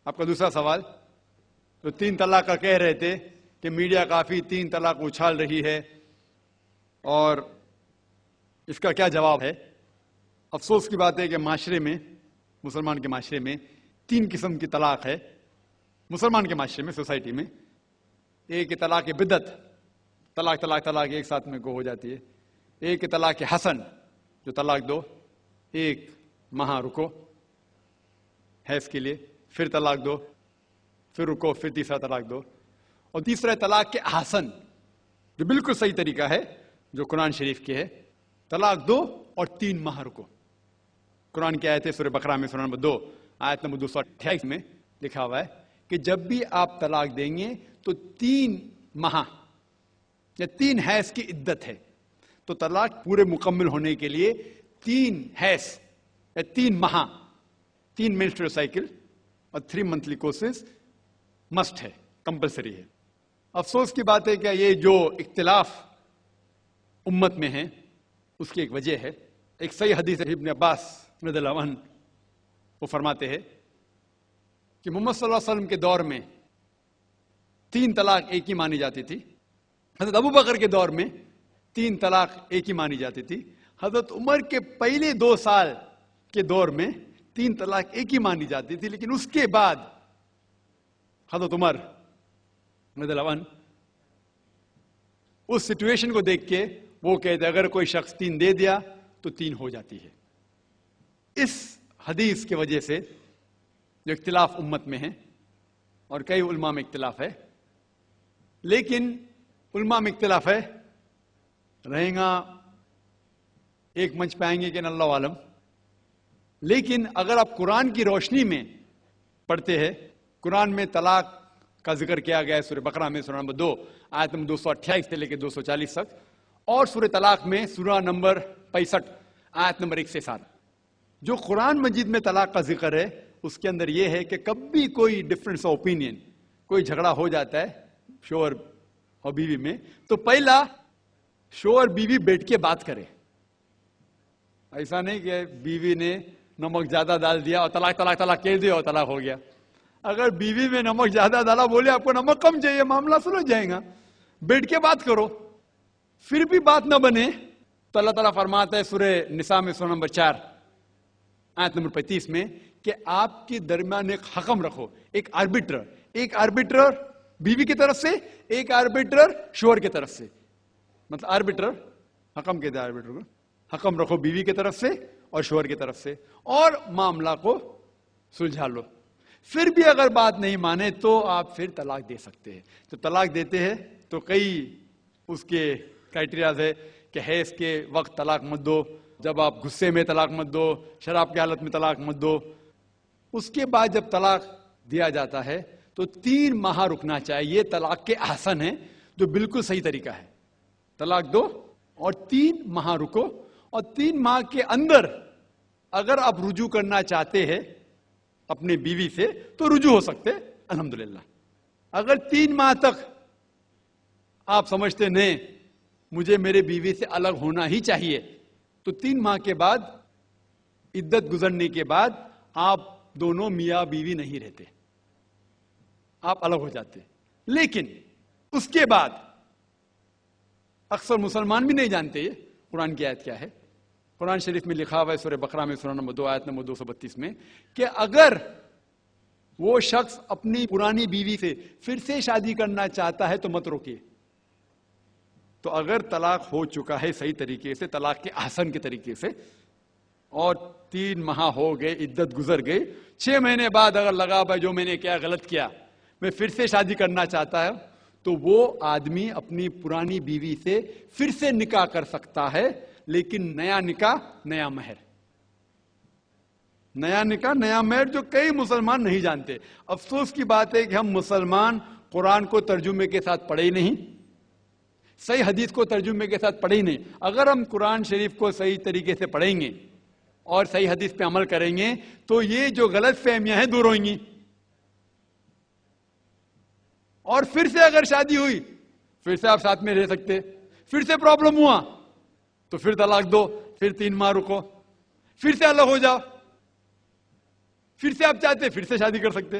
آپ کا دوسرا سوال، تو 3 طلاق کا کہہ رہے تھے کہ میڈیا کافی 3 طلاق اچھال رہی ہے، اور اس کا کیا جواب ہے؟ افسوس کی بات ہے کہ معاشرے میں، مسلمان کے معاشرے میں 3 قسم کی طلاق ہے۔ مسلمان کے معاشرے میں، سوسائٹی میں، ایک طلاق بدعت، طلاق طلاق طلاق ایک ساتھ میں ہو جاتی ہے۔ ایک طلاق حسن، جو طلاق دو، 1 ماہ رکو حیض کے لیے، پھر طلاق دو، پھر رکو، پھر تیسرا طلاق دو۔ اور تیسرا طلاق کے احسن، جو بالکل صحیح طریقہ ہے، جو قرآن شریف کی ہے، طلاق دو اور 3 ماہ رکو۔ قرآن کی آیت ہے سورہ بقرہ میں، سورہ نمبر 2 آیت نمبر 228 میں لکھا ہوا ہے کہ جب بھی آپ طلاق دیں گے تو 3 ماہ یا 3 حیض کی عدت ہے، تو طلاق پورے مکمل ہونے کے لیے 3 حیض یا 3 ماہ، 3 menstrual سائیکل اور 3 monthly courses مسٹ ہے، کمپلسری ہے۔ افسوس کی بات ہے کہ یہ جو اختلاف امت میں ہے اس کی ایک وجہ ہے۔ ایک صحیح حدیث ہے، ابن عباس رضی اللہ عنہ وہ فرماتے ہیں کہ محمد صلی اللہ علیہ وسلم کے دور میں 3 طلاق ایک ہی مانی جاتی تھی۔ حضرت ابو بکر کے دور میں 3 طلاق ایک ہی مانی جاتی تھی۔ حضرت عمر کے پہلے 2 سال کے دور میں 3 طلاق ایک ہی مانی جاتی تھی، لیکن اس کے بعد حضرت عمر رضی اللہ عنہ اس سچویشن کو دیکھ کے وہ کہتے اگر کوئی شخص 3 دے دیا تو 3 ہو جاتی ہے۔ اس حدیث کی وجہ سے جو اختلاف امت میں ہے، اور کئی علماء میں اختلاف ہے، لیکن علماء میں اختلاف ہے، رہیں گا ایک منچ پہ آئیں گے کہ اللہ عالم، لیکن اگر آپ قرآن کی روشنی میں پڑھتے ہیں، قرآن میں طلاق کا ذکر کیا گیا ہے سورہ بقرہ میں، سورہ نمبر 2 آیت نمبر 228 سے لے کے 240 تک، اور سورہ طلاق میں سورہ نمبر 65 آیت نمبر 1 سے 7۔ جو قرآن مجید میں طلاق کا ذکر ہے اس کے اندر یہ ہے کہ کبھی کوئی ڈفرنس آف اوپینین، کوئی جھگڑا ہو جاتا ہے شوہر اور بیوی میں، تو پہلا شوہر بیوی بیٹھ کے بات کرے۔ ایسا نہیں کہ بیوی نے نمک زیادہ ڈال دیا اور طلاق طلاق طلاق کہہ دیا اور طلاق ہو گیا۔ اگر بیوی میں نمک زیادہ ڈالا، بولے آپ کو نمک کم چاہیے، معاملہ سلجھ جائے گا، بیٹھ کے بات کرو۔ پھر بھی بات نہ بنے تو اللہ تعالیٰ فرماتا ہے سورہ نساء میں، سورہ نمبر 4 آیت نمبر 35 میں کہ آپ کے درمیان ایک حکم رکھو، ایک آربیٹر بیوی کی طرف سے، ایک آربیٹر شوہر کی طرف سے۔ مطلب آربیٹر، حکم کہتے ہیں آربیٹر کو، حکم رکھو بیوی کی طرف سے اور شوہر کی طرف سے، اور معاملہ کو سلجھا لو۔ پھر بھی اگر بات نہیں مانے تو آپ پھر طلاق دے سکتے ہیں۔ تو طلاق دیتے ہیں تو کئی اس کے کرائٹیریاز ہے کہ حیض کے وقت طلاق مت دو، جب آپ غصے میں طلاق مت دو، شراب کی حالت میں طلاق مت دو۔ اس کے بعد جب طلاق دیا جاتا ہے تو 3 ماہ رکنا چاہیے۔ طلاق کے احسن ہے، جو بالکل صحیح طریقہ ہے۔ طلاق دو اور 3 ماہ رکو، اور 3 ماہ کے اندر اگر آپ رجوع کرنا چاہتے ہیں اپنی بیوی سے تو رجوع ہو سکتے، الحمدللہ۔ اگر 3 ماہ تک آپ سمجھتے نہیں مجھے میرے بیوی سے الگ ہونا ہی چاہیے، تو 3 ماہ کے بعد، عدت گزرنے کے بعد، آپ دونوں میاں بیوی نہیں رہتے، آپ الگ ہو جاتے۔ لیکن اس کے بعد اکثر مسلمان بھی نہیں جانتے یہ قرآن کی آیت کیا ہے۔ قرآن شریف میں لکھا ہوا ہے سورہ بقرہ میں، سورہ نمبر 2 آیت نمبر 232 میں کہ اگر وہ شخص اپنی پرانی بیوی سے پھر سے شادی کرنا چاہتا ہے تو مت روکیے۔ تو اگر طلاق ہو چکا ہے صحیح طریقے سے، طلاق کے احسن کے طریقے سے، اور 3 ماہ ہو گئے، عدت گزر گئی، 6 مہینے بعد اگر لگا بھائی جو میں نے کیا غلط کیا، میں پھر سے شادی کرنا چاہتا ہوں، تو وہ آدمی اپنی پرانی بیوی سے پھر سے نکاح کر سکتا ہے، لیکن نیا نکاح نیا مہر، نیا نکاح نیا مہر، جو کئی مسلمان نہیں جانتے۔ افسوس کی بات ہے کہ ہم مسلمان قرآن کو ترجمے کے ساتھ پڑھے ہی نہیں، صحیح حدیث کو ترجمے کے ساتھ پڑھے ہی نہیں۔ اگر ہم قرآن شریف کو صحیح طریقے سے پڑھیں گے اور صحیح حدیث پہ عمل کریں گے تو یہ جو غلط فہمیاں ہیں دور ہوئیں گی، اور پھر سے اگر شادی ہوئی پھر سے آپ ساتھ میں رہ سکتے، پھر سے پرابلم ہوا تو پھر طلاق دو، پھر 3 ماہ رکو، پھر سے الگ ہو جاؤ، پھر سے آپ چاہتے پھر سے شادی کر سکتے۔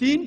3